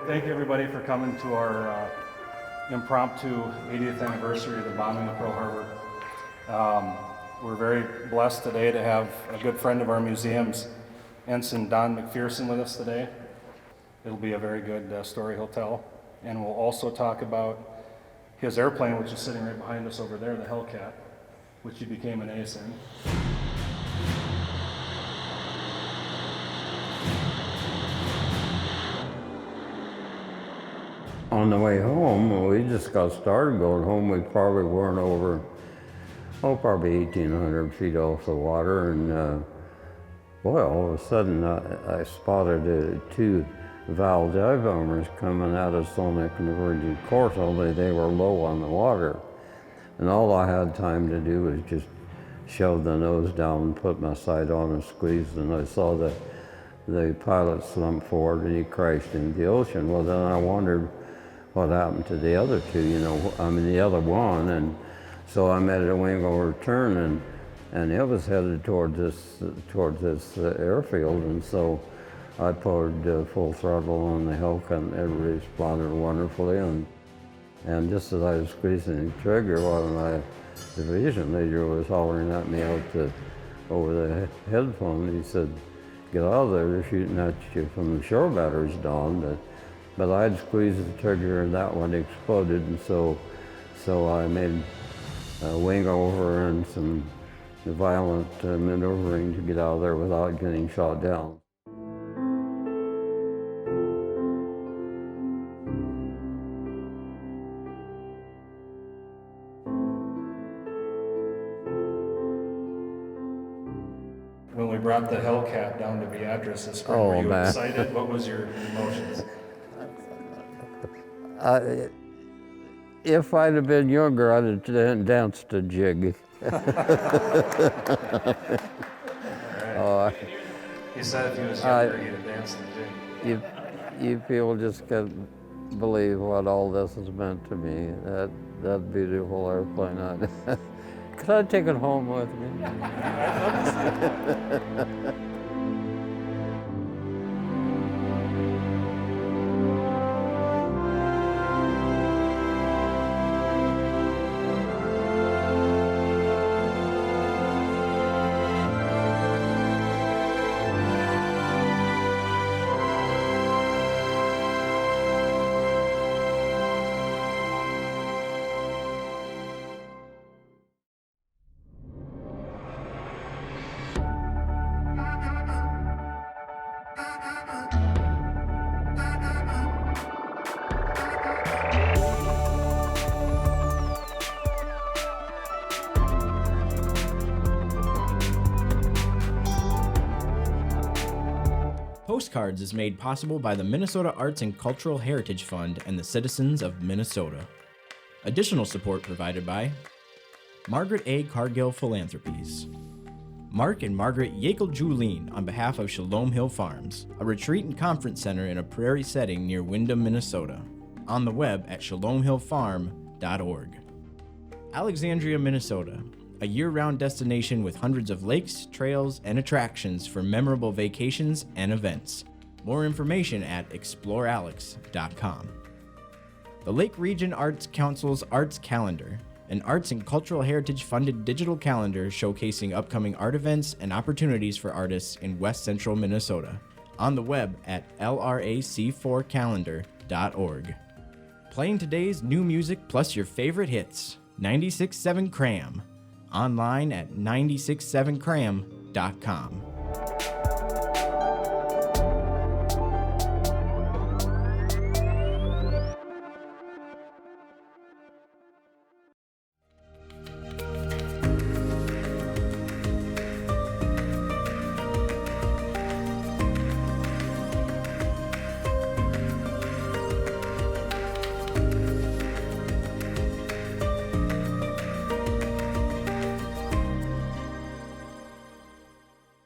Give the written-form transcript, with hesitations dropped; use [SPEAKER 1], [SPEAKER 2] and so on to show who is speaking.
[SPEAKER 1] Thank you everybody for coming to our impromptu 80th anniversary of the bombing of Pearl Harbor. We're very blessed today to have a good friend of our museum's, Ensign Don McPherson, with us today. It'll be a very good story he'll tell. And we'll also talk about his airplane, which is sitting right behind us over there, the Hellcat, which he became an ace in.
[SPEAKER 2] On the way home, we just got started going home. We probably weren't over, probably 1,800 feet off the water. And boy, all of a sudden I spotted two Val dive bombers coming at us on a converging course, only they were low on the water. And all I had time to do was just shove the nose down and put my sight on and squeeze, and I saw the pilot slump forward and he crashed into the ocean. Well, then I wondered what happened to the other two, the other one. And so I made a wing over turn, and it was headed towards this airfield. And so I poured full throttle on the Hellcat, and it responded wonderfully. And just as I was squeezing the trigger, one of my division leader was hollering at me over the headphone. He said, "Get out of there, they're shooting at you from the shore batteries, Don." But I'd squeezed the trigger and that one exploded, and so I made a wing over and some violent maneuvering to get out of there without getting shot down.
[SPEAKER 1] When we brought the Hellcat down to Beatrice this spring, were you excited? What was your emotions?
[SPEAKER 2] If I'd have been younger, I'd have danced a jig.
[SPEAKER 1] Right. He said if he was younger, he'd have danced the jig.
[SPEAKER 2] You people just can't believe what all this has meant to me. That beautiful airplane. Could I take it home with me?
[SPEAKER 3] Postcards is made possible by the Minnesota Arts and Cultural Heritage Fund and the citizens of Minnesota. Additional support provided by Margaret A. Cargill Philanthropies, Mark and Margaret Yakel-Julien on behalf of Shalom Hill Farms, a retreat and conference center in a prairie setting near Windham, Minnesota. On the web at shalomhillfarm.org. Alexandria, Minnesota, a year-round destination with hundreds of lakes, trails, and attractions for memorable vacations and events. More information at explorealex.com. The Lake Region Arts Council's Arts Calendar, an arts and cultural heritage funded digital calendar showcasing upcoming art events and opportunities for artists in West Central Minnesota. On the web at lrac4calendar.org. Playing today's new music plus your favorite hits, 96.7 Cram. Online at 967cram.com.